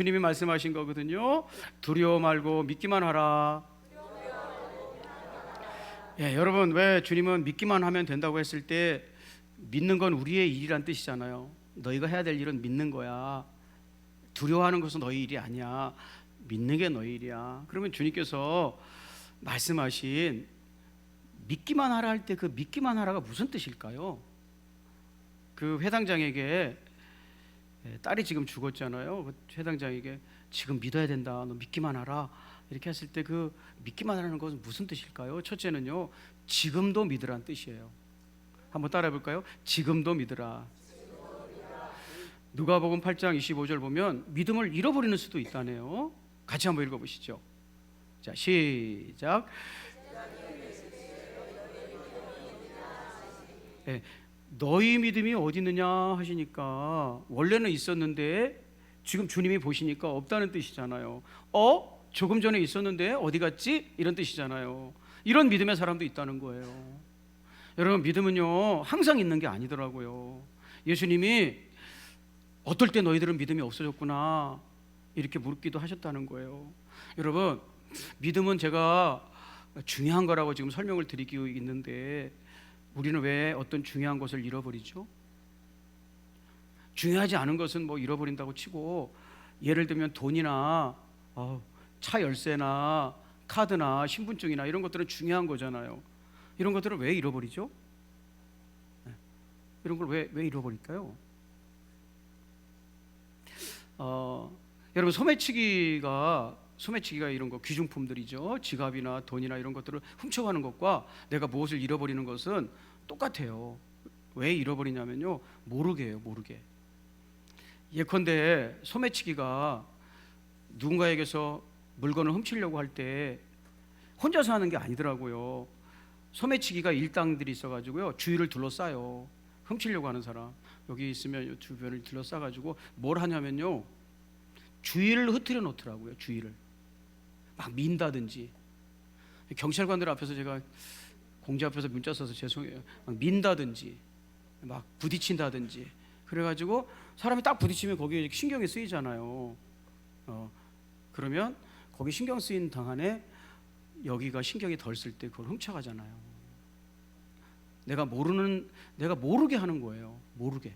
주님이 말씀하신 거거든요. 두려워 말고 믿기만 하라. 여러분, 왜 주님은 믿기만 하면 된다고 했을 때 믿는 건 우리의 일이란 뜻이잖아요. 너희가 해야 될 일은 믿는 거야. 두려워하는 것은 너희 일이 아니야. 믿는 게 너희 일이야. 그러면 주님께서 말씀하신 믿기만 하라 할 때 그 믿기만 하라가 무슨 뜻일까요? 그 회당장에게 딸이 지금 죽었잖아요. 그 회당장에게 지금 믿어야 된다. 너 믿기만 하라. 이렇게 했을 때 그 믿기만 하라는 것은 무슨 뜻일까요? 첫째는요, 지금도 믿으라는 뜻이에요. 한번 따라해 볼까요? 지금도 믿으라. 누가복음 8장 25절 보면 믿음을 잃어버리는 수도 있다네요. 같이 한번 읽어보시죠. 자, 시작. 너희 믿음이 어디 있느냐 하시니까 원래는 있었는데 지금 주님이 보시니까 없다는 뜻이잖아요. 조금 전에 있었는데 어디 갔지? 이런 뜻이잖아요. 이런 믿음의 사람도 있다는 거예요. 여러분, 믿음은요 항상 있는 게 아니더라고요. 예수님이 어떨 때 너희들은 믿음이 없어졌구나 이렇게 묻기도 하셨다는 거예요. 여러분, 믿음은 제가 중요한 거라고 지금 설명을 드리고 있는데 우리는 왜 어떤 중요한 것을 잃어버리죠? 중요하지 않은 것은 뭐 잃어버린다고 치고, 예를 들면 돈이나 차 열쇠나 카드나 신분증이나 이런 것들은 중요한 거잖아요. 이런 것들을 왜 잃어버리죠? 이런 걸 왜 잃어버릴까요? 여러분, 소매치기가 이런 거 귀중품들이죠. 지갑이나 돈이나 이런 것들을 훔쳐가는 것과 내가 무엇을 잃어버리는 것은 똑같아요. 왜 잃어버리냐면요, 모르게요. 모르게. 예컨대 소매치기가 누군가에게서 물건을 훔치려고 할 때 혼자서 하는 게 아니더라고요. 소매치기가 일당들이 있어가지고요, 주위를 둘러싸요. 훔치려고 하는 사람 여기 있으면 주변을 둘러싸가지고 뭘 하냐면요, 주위를 흐트려 놓더라고요. 주위를 막 민다든지, 경찰관들 앞에서 제가 공지 앞에서 문자 써서 죄송해요. 막 민다든지 막 부딪힌다든지, 그래가지고 사람이 딱 부딪히면 거기에 신경이 쓰이잖아요. 그러면 거기 신경 쓰인 당한에 여기가 신경이 덜 쓸 때 그걸 훔쳐가잖아요. 내가 모르게 하는 거예요. 모르게.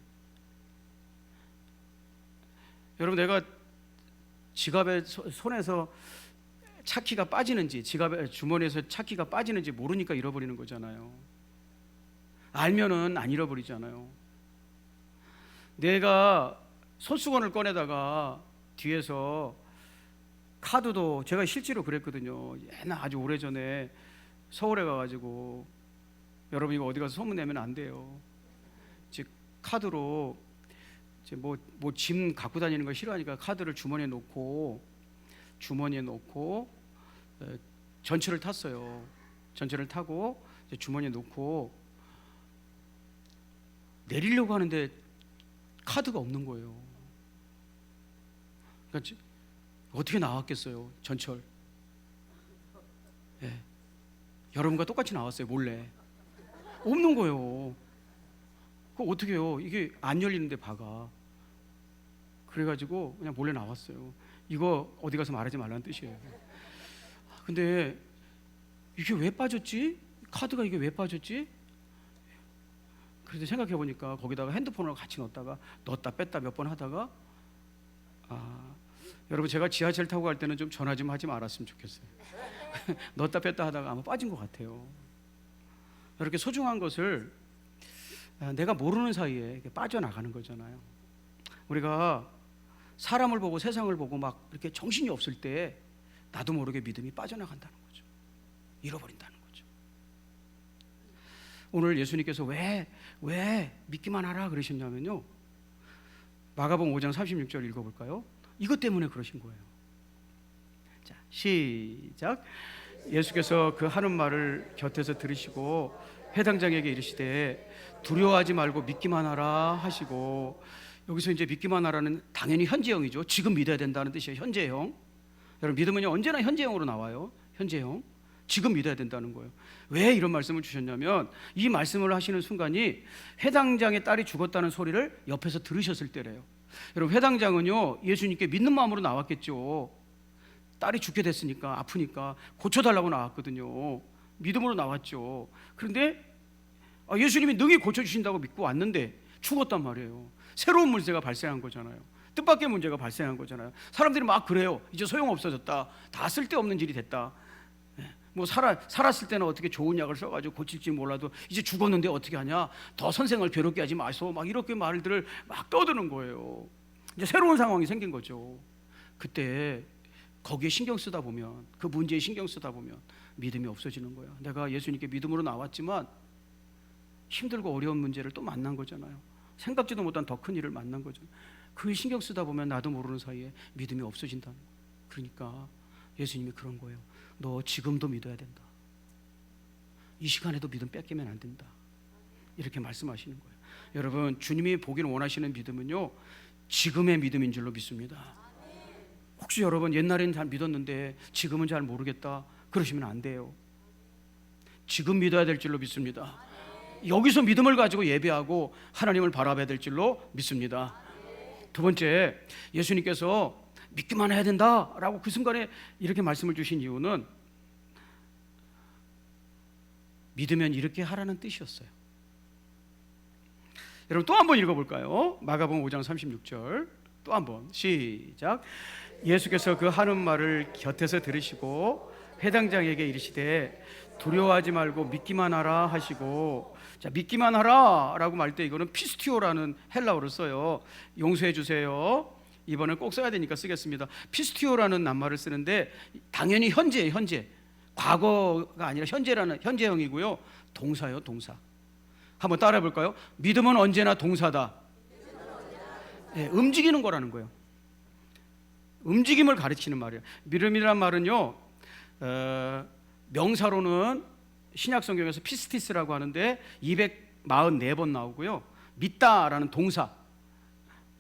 여러분, 내가 지갑에 손에서 차키가 빠지는지, 지갑에 주머니에서 차키가 빠지는지 모르니까 잃어버리는 거잖아요. 알면은 안 잃어버리잖아요. 내가 손수건을 꺼내다가 뒤에서 카드도, 제가 실제로 그랬거든요. 옛날 아주 오래전에 서울에 가가지고, 여러분 이거 어디 가서 소문내면 안 돼요. 즉 카드로 뭐 짐 갖고 다니는 거 싫어하니까 카드를 주머니에 놓고 전철을 탔어요. 전철을 타고 주머니에 놓고 내리려고 하는데 카드가 없는 거예요. 그러니까 어떻게 나왔겠어요, 전철. 여러분과 똑같이 나왔어요, 몰래. 없는 거예요. 그거 어떻게 해요? 이게 안 열리는데 바가. 그래가지고 그냥 몰래 나왔어요. 이거 어디 가서 말하지 말라는 뜻이에요. 근데 이게 왜 빠졌지? 카드가 이게 왜 빠졌지? 그래서 생각해 보니까 거기다가 핸드폰을 같이 넣었다 뺐다 몇 번 하다가, 여러분, 제가 지하철 타고 갈 때는 좀 전화 좀 하지 말았으면 좋겠어요. 넣었다 뺐다 하다가 아마 빠진 것 같아요. 이렇게 소중한 것을 내가 모르는 사이에 빠져나가는 거잖아요. 우리가 사람을 보고 세상을 보고 막 이렇게 정신이 없을 때 나도 모르게 믿음이 빠져나간다는 거죠. 잃어버린다는 거죠. 오늘 예수님께서 왜 믿기만 하라 그러셨냐면요, 마가복음 5장 36절 읽어볼까요? 이것 때문에 그러신 거예요. 자, 시작. 예수께서 그 하는 말을 곁에서 들으시고 회당장에게 이르시되 두려워하지 말고 믿기만 하라 하시고, 여기서 이제 믿기만 하라는 당연히 현재형이죠. 지금 믿어야 된다는 뜻이에요. 현재형. 여러분, 믿음은요 언제나 현재형으로 나와요. 현재형. 지금 믿어야 된다는 거예요. 왜 이런 말씀을 주셨냐면, 이 말씀을 하시는 순간이 회당장의 딸이 죽었다는 소리를 옆에서 들으셨을 때래요. 여러분, 회당장은요 예수님께 믿는 마음으로 나왔겠죠. 딸이 죽게 됐으니까, 아프니까 고쳐달라고 나왔거든요. 믿음으로 나왔죠. 그런데 예수님이 능히 고쳐주신다고 믿고 왔는데 죽었단 말이에요. 새로운 문제가 발생한 거잖아요. 뜻밖의 문제가 발생한 거잖아요. 사람들이 막 그래요. 이제 소용없어졌다. 다 쓸데없는 일이 됐다. 뭐 살았을 때는 어떻게 좋은 약을 써가지고 고칠지 몰라도 이제 죽었는데 어떻게 하냐. 더 선생을 괴롭게 하지 마소. 막 이렇게 말들을 막 떠드는 거예요. 이제 새로운 상황이 생긴 거죠. 그때 거기에 신경 쓰다 보면, 그 문제에 신경 쓰다 보면 믿음이 없어지는 거야. 내가 예수님께 믿음으로 나왔지만 힘들고 어려운 문제를 또 만난 거잖아요. 생각지도 못한 더 큰 일을 만난 거죠. 그걸 신경 쓰다 보면 나도 모르는 사이에 믿음이 없어진다는 거예요. 그러니까 예수님이 그런 거예요. 너 지금도 믿어야 된다. 이 시간에도 믿음 뺏기면 안 된다. 이렇게 말씀하시는 거예요. 여러분, 주님이 보기를 원하시는 믿음은요 지금의 믿음인 줄로 믿습니다. 혹시 여러분 옛날에는 잘 믿었는데 지금은 잘 모르겠다 그러시면 안 돼요. 지금 믿어야 될 줄로 믿습니다. 여기서 믿음을 가지고 예배하고 하나님을 바라봐야 될 줄로 믿습니다. 두 번째, 예수님께서 믿기만 해야 된다라고 그 순간에 이렇게 말씀을 주신 이유는 믿으면 이렇게 하라는 뜻이었어요. 여러분 또 한번 읽어볼까요? 마가복음 5장 36절 또 한번 시작. 예수께서 그 하는 말을 곁에서 들으시고 회당장에게 이르시되 두려워하지 말고 믿기만 하라 하시고, 자, 믿기만 하라 라고 말 때 이거는 피스티오라는 헬라어를 써요. 용서해 주세요. 이번엔 꼭 써야 되니까 쓰겠습니다. 피스티오라는 낱말을 쓰는데 당연히 현재예요. 현재, 과거가 아니라 현재라는 현재형이고요. 동사요, 동사. 한번 따라해 볼까요? 믿음은 언제나 동사다. 네, 움직이는 거라는 거예요. 움직임을 가르치는 말이에요. 믿음이란 말은요 명사로는 신약 성경에서 피스티스라고 하는데 244번 나오고요. 믿다라는 동사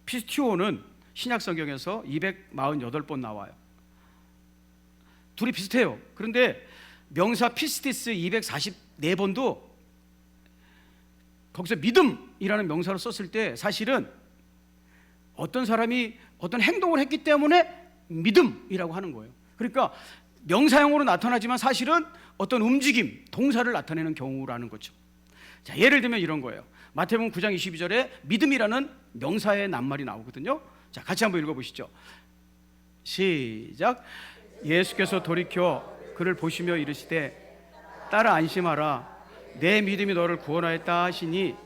피스티오는 신약 성경에서 248번 나와요. 둘이 비슷해요. 그런데 명사 피스티스 244번도 거기서 믿음이라는 명사로 썼을 때 사실은 어떤 사람이 어떤 행동을 했기 때문에 믿음이라고 하는 거예요. 그러니까 명사형으로 나타나지만 사실은 어떤 움직임, 동사를 나타내는 경우라는 거죠. 자, 예를 들면 이런 거예요. 마태복음 9장 22절에 믿음이라는 명사의 낱말이 나오거든요. 자, 같이 한번 읽어보시죠. 시작. 예수께서 돌이켜 그를 보시며 이르시되 딸아 안심하라 내 믿음이 너를 구원하였다 하시니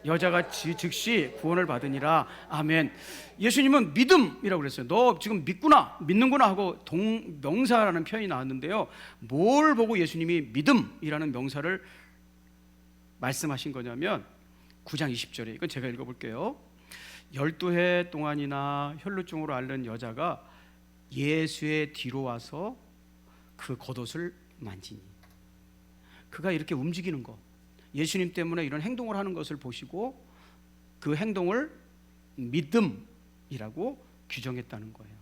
여자가 즉시 구원을 받으니라. 아멘. 예수님은 믿음이라고 그랬어요. 너 지금 믿구나, 믿는구나 하고 명사라는 표현이 나왔는데요, 뭘 보고 예수님이 믿음이라는 명사를 말씀하신 거냐면 9장 20절에 이건 제가 읽어볼게요. 12해 동안이나 혈루증으로 앓는 여자가 예수의 뒤로 와서 그 겉옷을 만지니, 그가 이렇게 움직이는 거, 예수님 때문에 이런 행동을 하는 것을 보시고 그 행동을 믿음이라고 규정했다는 거예요.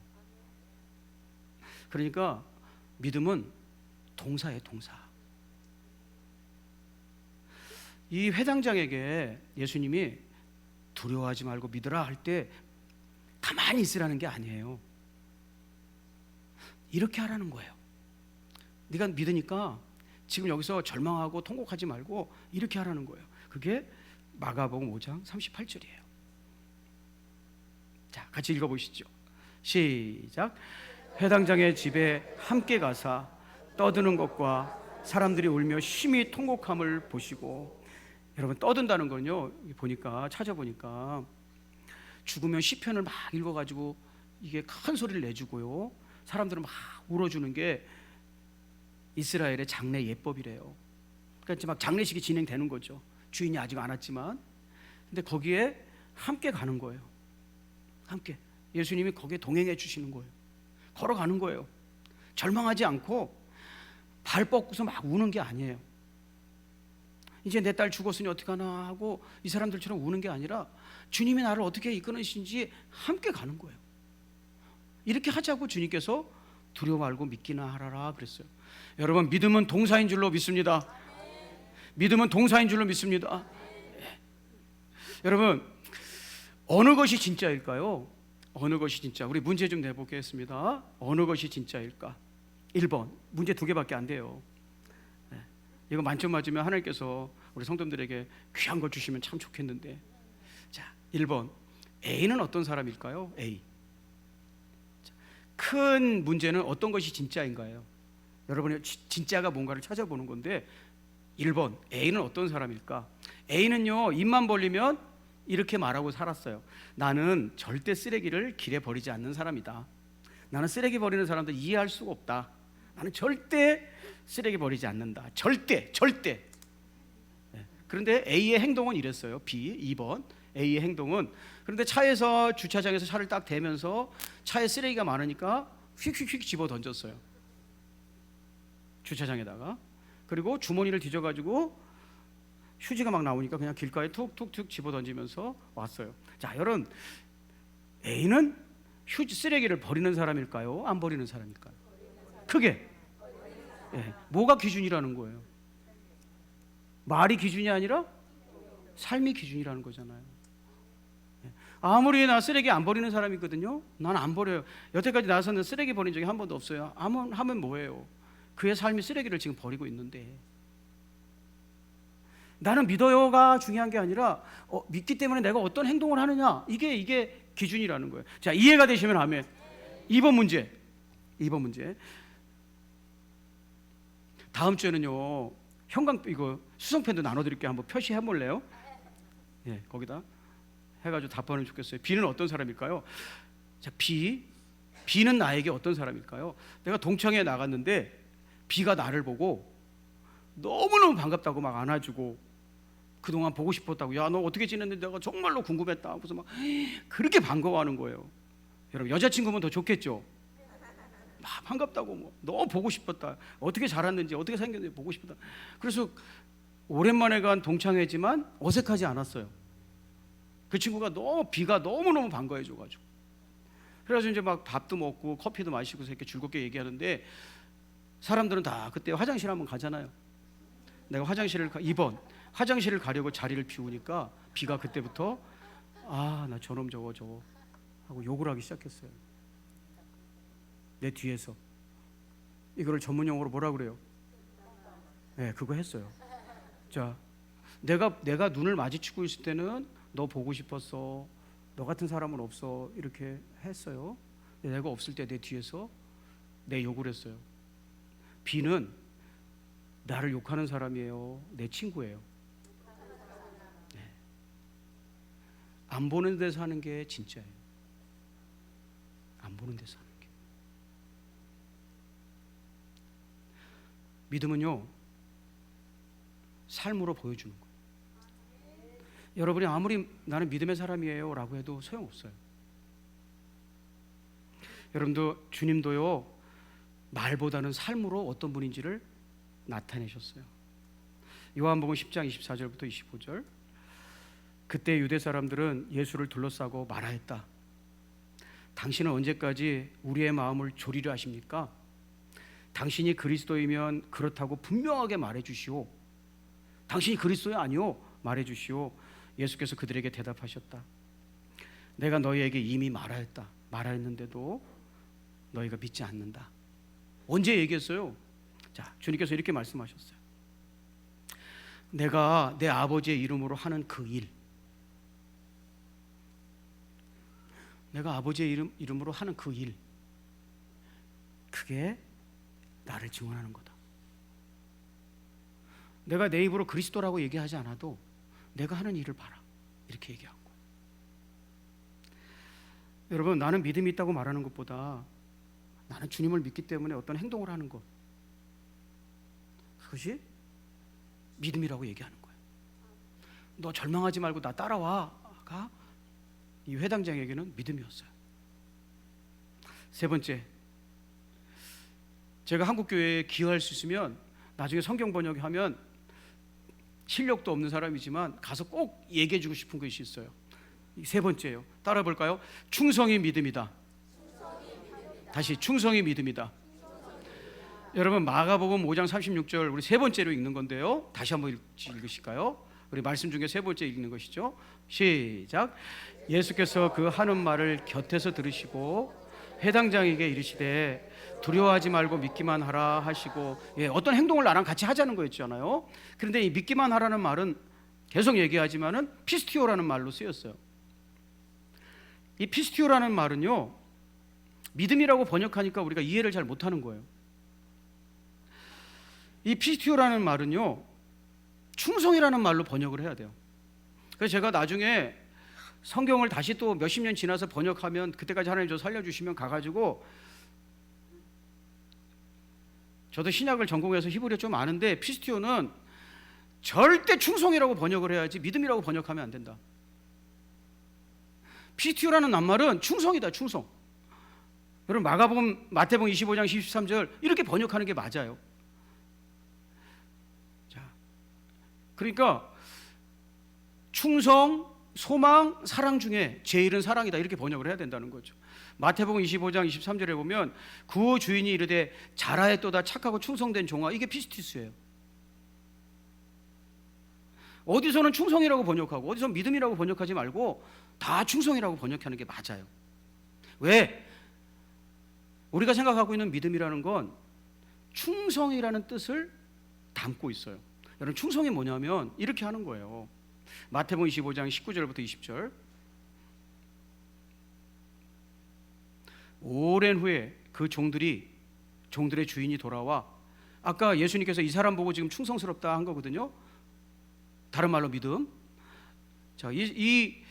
그러니까 믿음은 동사예요, 동사. 이 회당장에게 예수님이 두려워하지 말고 믿으라 할 때 가만히 있으라는 게 아니에요. 이렇게 하라는 거예요. 네가 믿으니까 지금 여기서 절망하고 통곡하지 말고 이렇게 하라는 거예요. 그게 마가복음 5장 38절이에요. 자, 같이 읽어보시죠. 시작. 회당장의 집에 함께 가사 떠드는 것과 사람들이 울며 심히 통곡함을 보시고, 여러분 떠든다는 건요, 보니까 찾아보니까 죽으면 시편을 막 읽어가지고 이게 큰 소리를 내주고요, 사람들은 막 울어주는 게 이스라엘의 장례 예법이래요. 그러니까 막 장례식이 진행되는 거죠. 주인이 아직 안 왔지만. 근데 거기에 함께 가는 거예요. 함께. 예수님이 거기에 동행해 주시는 거예요. 걸어가는 거예요. 절망하지 않고 발 뻗고서 막 우는 게 아니에요. 이제 내 딸 죽었으니 어떡하나 하고 이 사람들처럼 우는 게 아니라 주님이 나를 어떻게 이끄시는지 함께 가는 거예요. 이렇게 하자고 주님께서 두려워 말고 믿기나 하라라 그랬어요. 여러분, 믿음은 동사인 줄로 믿습니다. 믿음은 동사인 줄로 믿습니다. 여러분, 어느 것이 진짜일까요? 어느 것이 진짜? 우리 문제 좀 내보겠습니다. 어느 것이 진짜일까? 1번. 문제 2개밖에 안 돼요. 네. 이거 만점 맞으면 하나님께서 우리 성도들에게 귀한 걸 주시면 참 좋겠는데. 자, 1번. A는 어떤 사람일까요? A. 자, 큰 문제는 어떤 것이 진짜인가요? 여러분이 진짜가 뭔가를 찾아보는 건데 1번. A는 어떤 사람일까? A는요, 입만 벌리면 이렇게 말하고 살았어요. 나는 절대 쓰레기를 길에 버리지 않는 사람이다. 나는 쓰레기 버리는 사람들 이해할 수가 없다. 나는 절대 쓰레기 버리지 않는다. 절대. 그런데 A의 행동은 이랬어요. B, 2번. A의 행동은, 그런데 차에서 주차장에서 차를 딱 대면서 차에 쓰레기가 많으니까 휙휙휙 집어 던졌어요. 주차장에다가. 그리고 주머니를 뒤져가지고 휴지가 막 나오니까 그냥 길가에 툭툭툭 집어 던지면서 왔어요. 자, 여러분, A는 쓰레기를 버리는 사람일까요? 안 버리는 사람일까요? 크게. 예, 뭐가 기준이라는 거예요? 말이 기준이 아니라 삶이 기준이라는 거잖아요. 예, 아무리 나 쓰레기 안 버리는 사람이거든요. 난 안 버려요. 여태까지 나서는 쓰레기 버린 적이 한 번도 없어요. 하면 뭐예요? 그의 삶이 쓰레기를 지금 버리고 있는데, 나는 믿어요가 중요한 게 아니라 믿기 때문에 내가 어떤 행동을 하느냐, 이게 기준이라는 거예요. 자, 이해가 되시면 아멘. 2번 문제. 다음 주에는요, 이거 수성펜도 나눠드릴게요. 한번 표시해 볼래요? 예, 거기다 해가지고 답변을 좋겠어요. B는 어떤 사람일까요? 자, B는 나에게 어떤 사람일까요? 내가 동창회에 나갔는데 B가 나를 보고 너무너무 반갑다고 막 안아주고, 그동안 보고 싶었다고, 야, 너 어떻게 지냈는데 내가 정말로 궁금했다 하고서 막 그렇게 반가워하는 거예요. 여러분, 여자친구면 더 좋겠죠? 막 반갑다고, 뭐 너무 보고 싶었다, 어떻게 자랐는지 어떻게 생겼는지 보고 싶었다. 그래서 오랜만에 간 동창회지만 어색하지 않았어요. 그 친구가 B가 너무너무 반가워해줘가지고, 그래서 이제 막 밥도 먹고 커피도 마시고서 이렇게 즐겁게 얘기하는데, 사람들은 다 그때 화장실 한번 가잖아요. 내가 화장실을 가려고 자리를 비우니까 B가 그때부터 나 저놈 저거 하고 욕을 하기 시작했어요. 내 뒤에서. 이거를 전문용어로 뭐라 그래요? 네, 그거 했어요. 자, 내가 눈을 마주치고 있을 때는 너 보고 싶었어, 너 같은 사람은 없어, 이렇게 했어요. 내가 없을 때 내 뒤에서 내 욕을 했어요. B는 나를 욕하는 사람이에요? 내 친구예요? 네. 안 보는 데서 하는 게 진짜예요. 안 보는 데서 하는 게. 믿음은요, 삶으로 보여주는 거예요. 여러분이 아무리 나는 믿음의 사람이에요 라고 해도 소용없어요. 여러분도, 주님도요, 말보다는 삶으로 어떤 분인지를 나타내셨어요. 요한복음 10장 24절부터 25절. 그때 유대 사람들은 예수를 둘러싸고 말하였다. 당신은 언제까지 우리의 마음을 졸이려 하십니까? 당신이 그리스도이면 그렇다고 분명하게 말해주시오. 당신이 그리스도야? 아니요, 말해주시오. 예수께서 그들에게 대답하셨다. 내가 너희에게 이미 말하였는데도 너희가 믿지 않는다. 언제 얘기했어요? 자, 주님께서 이렇게 말씀하셨어요. 내가 내 아버지의 이름으로 하는 그 일, 내가 아버지의 이름으로 하는 그 일, 그게 나를 증언하는 거다. 내가 내 입으로 그리스도라고 얘기하지 않아도 내가 하는 일을 봐라, 이렇게 얘기한 거예요. 여러분, 나는 믿음이 있다고 말하는 것보다 나는 주님을 믿기 때문에 어떤 행동을 하는 것, 그것이 믿음이라고 얘기하는 거예요. 너 절망하지 말고 나 따라와가 이 회당장에게는 믿음이었어요. 세 번째, 제가 한국교회에 기여할 수 있으면 나중에 성경 번역하면 실력도 없는 사람이지만 가서 꼭 얘기해주고 싶은 것이 있어요. 세 번째예요. 따라 볼까요? 충성이 믿음이다. 다시, 충성이 믿음이다. 여러분, 마가복음 5장 36절 우리 세 번째로 읽는 건데요. 다시 한번 읽으실까요? 우리 말씀 중에 세 번째 읽는 것이죠. 시작. 예수께서 그 하는 말을 곁에서 들으시고 회당장에게 이르시되 두려워하지 말고 믿기만 하라 하시고, 어떤 행동을 나랑 같이 하자는 거였잖아요. 그런데 이 믿기만 하라는 말은 계속 얘기하지만은 피스티오라는 말로 쓰였어요. 이 피스티오라는 말은요, 믿음이라고 번역하니까 우리가 이해를 잘 못하는 거예요. 이 피스티오라는 말은요, 충성이라는 말로 번역을 해야 돼요. 그래서 제가 나중에 성경을 다시 또 몇십 년 지나서 번역하면, 그때까지 하나님 저 살려주시면 가가지고, 저도 신약을 전공해서 히브리어 좀 아는데 피스티오는 절대 충성이라고 번역을 해야지 믿음이라고 번역하면 안 된다. 피스티오라는 낱말은 충성이다, 충성. 여러분 마태복음 25장 13절 이렇게 번역하는 게 맞아요. 자, 그러니까 충성, 소망, 사랑 중에 제일은 사랑이다, 이렇게 번역을 해야 된다는 거죠. 마태복음 25장 23절에 보면 그 주인이 이르되 잘하였도다 착하고 충성된 종아, 이게 피스티스예요. 어디서는 충성이라고 번역하고 어디서 믿음이라고 번역하지 말고 다 충성이라고 번역하는 게 맞아요. 왜? 우리가 생각하고 있는 믿음이라는 건 충성이라는 뜻을 담고 있어요. 여러분 충성이 뭐냐면 이렇게 하는 거예요. 마태복음 25장 19절부터 20절. 오랜 후에 그 종들의 주인이 돌아와, 아까 예수님께서 이 사람 보고 지금 충성스럽다 한 거거든요. 다른 말로 믿음. 자, 이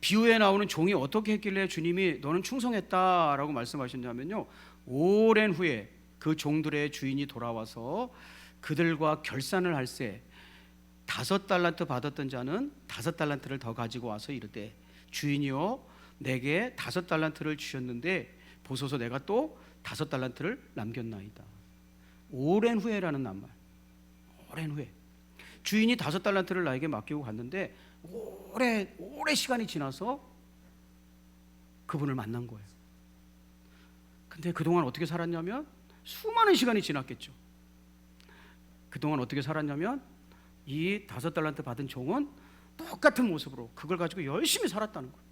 비유에 나오는 종이 어떻게 했길래 주님이 너는 충성했다라고 말씀하셨냐면요, 오랜 후에 그 종들의 주인이 돌아와서 그들과 결산을 할새 5달란트 받았던 자는 5달란트를 더 가지고 와서 이르되 주인이여 내게 5달란트를 주셨는데 보소서 내가 또 5달란트를 남겼나이다. 오랜 후에라는 낱말. 오랜 후에 주인이 5달란트를 나에게 맡기고 갔는데 오래 시간이 지나서 그분을 만난 거예요. 근데 그동안 어떻게 살았냐면 수많은 시간이 지났겠죠. 그동안 어떻게 살았냐면 이 5달란트 받은 종은 똑같은 모습으로 그걸 가지고 열심히 살았다는 거예요.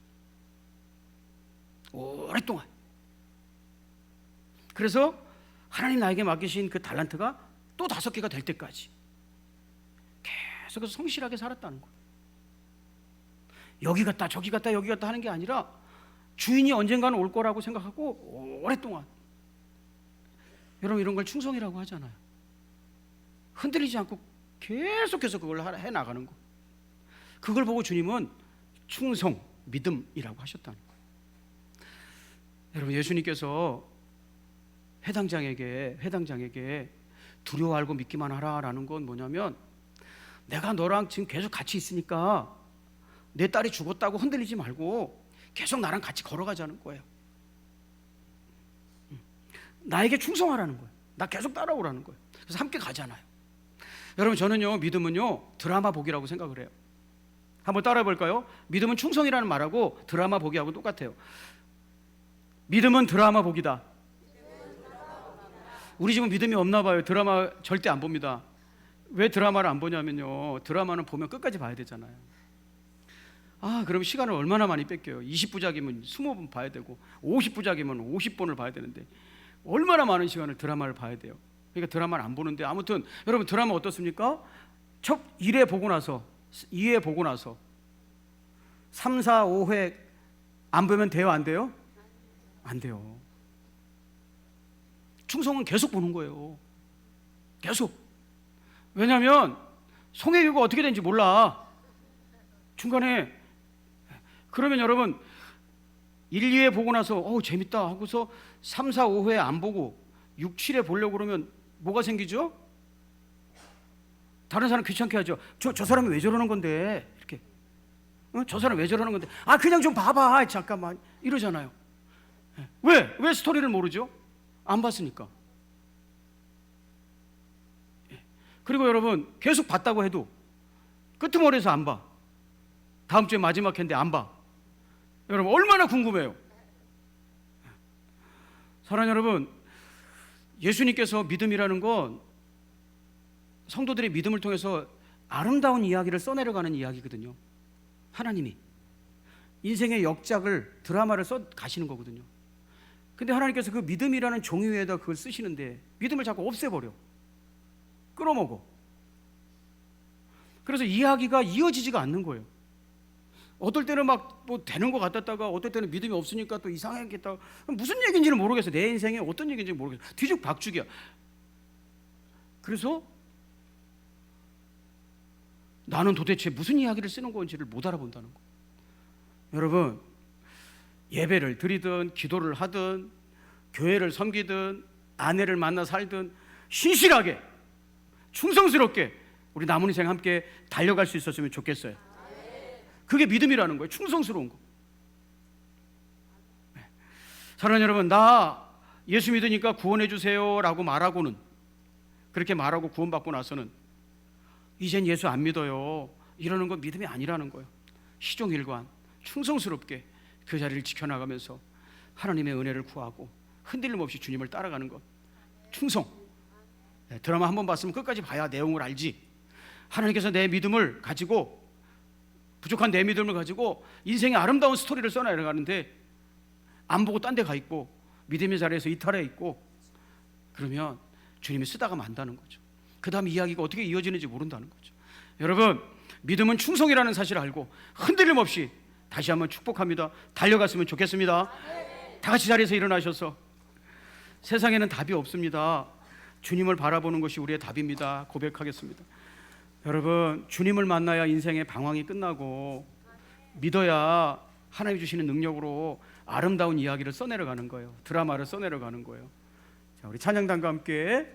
오랫동안. 그래서 하나님 나에게 맡기신 그 달란트가 또 5개가 될 때까지 계속해서 성실하게 살았다는 거예요. 여기 갔다 저기 갔다 여기 갔다 하는 게 아니라 주인이 언젠가는 올 거라고 생각하고 오랫동안. 여러분 이런 걸 충성이라고 하잖아요. 흔들리지 않고 계속해서 그걸 해나가는 거. 그걸 보고 주님은 충성, 믿음이라고 하셨다는 거예요. 여러분 예수님께서 회당장에게 두려워 알고 믿기만 하라라는 건 뭐냐면, 내가 너랑 지금 계속 같이 있으니까 내 딸이 죽었다고 흔들리지 말고 계속 나랑 같이 걸어가자는 거예요. 나에게 충성하라는 거예요. 나 계속 따라오라는 거예요. 그래서 함께 가잖아요. 여러분 저는요 믿음은요 드라마 보기라고 생각을 해요. 한번 따라해 볼까요? 믿음은 충성이라는 말하고 드라마 보기하고 똑같아요. 믿음은 드라마 보기다. 우리 집은 믿음이 없나 봐요. 드라마 절대 안 봅니다. 왜 드라마를 안 보냐면요, 드라마는 보면 끝까지 봐야 되잖아요. 그럼 시간을 얼마나 많이 뺏겨요. 20부작이면 20번 봐야 되고 50부작이면 50번을 봐야 되는데 얼마나 많은 시간을 드라마를 봐야 돼요. 그러니까 드라마를 안 보는데, 아무튼 여러분 드라마 어떻습니까? 첫 1회 보고 나서 2회 보고 나서 3, 4, 5회 안 보면 돼요? 안 돼요? 안 돼요. 충성은 계속 보는 거예요. 계속. 왜냐하면 송혜교가 어떻게 되는지 몰라. 중간에. 그러면 여러분 1, 2회 보고 나서 재밌다 하고서 3, 4, 5회 안 보고 6, 7회 보려고 그러면 뭐가 생기죠? 다른 사람 귀찮게 하죠. 저 사람이 왜 저러는 건데 이렇게. 저 사람 왜 저러는 건데 그냥 좀 봐봐 잠깐만 이러잖아요. 왜 스토리를 모르죠? 안 봤으니까. 그리고 여러분 계속 봤다고 해도 끄트머리에서 안 봐. 다음 주에 마지막 회인데 안 봐. 여러분 얼마나 궁금해요. 사랑하는 여러분, 예수님께서 믿음이라는 건 성도들의 믿음을 통해서 아름다운 이야기를 써내려가는 이야기거든요. 하나님이 인생의 역작을, 드라마를 써 가시는 거거든요. 근데 하나님께서 그 믿음이라는 종이 위에다 그걸 쓰시는데 믿음을 자꾸 없애버려, 끌어먹어. 그래서 이야기가 이어지지가 않는 거예요. 어떨 때는 막 뭐 되는 것 같았다가 어떨 때는 믿음이 없으니까 또 이상하겠다. 무슨 얘기인지는 모르겠어. 내 인생에 어떤 얘기인지 모르겠어. 뒤죽박죽이야. 그래서 나는 도대체 무슨 이야기를 쓰는 건지를 못 알아본다는 거. 여러분, 예배를 드리든 기도를 하든 교회를 섬기든 아내를 만나 살든 신실하게 충성스럽게 우리 남은 인생 함께 달려갈 수 있었으면 좋겠어요. 그게 믿음이라는 거예요. 충성스러운 거. 사랑하는 여러분, 나 예수 믿으니까 구원해 주세요 라고 말하고는, 그렇게 말하고 구원받고 나서는 이젠 예수 안 믿어요 이러는 건 믿음이 아니라는 거예요. 시종일관 충성스럽게 그 자리를 지켜나가면서 하나님의 은혜를 구하고 흔들림 없이 주님을 따라가는 것, 충성. 드라마 한 번 봤으면 끝까지 봐야 내용을 알지. 하나님께서 내 믿음을 가지고, 부족한 내 믿음을 가지고 인생의 아름다운 스토리를 써나가는데 안 보고 딴 데 가 있고 믿음의 자리에서 이탈해 있고, 그러면 주님이 쓰다가 만다는 거죠. 그 다음 이야기가 어떻게 이어지는지 모른다는 거죠. 여러분, 믿음은 충성이라는 사실을 알고 흔들림 없이 다시 한번 축복합니다. 달려갔으면 좋겠습니다. 다 같이 자리에서 일어나셔서, 세상에는 답이 없습니다. 주님을 바라보는 것이 우리의 답입니다. 고백하겠습니다. 여러분, 주님을 만나야 인생의 방황이 끝나고 믿어야 하나님 주시는 능력으로 아름다운 이야기를 써내려가는 거예요. 드라마를 써내려가는 거예요. 자, 우리 찬양단과 함께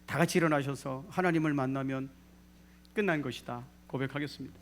다 같이 일어나셔서 하나님을 만나면 끝난 것이다 고백하겠습니다.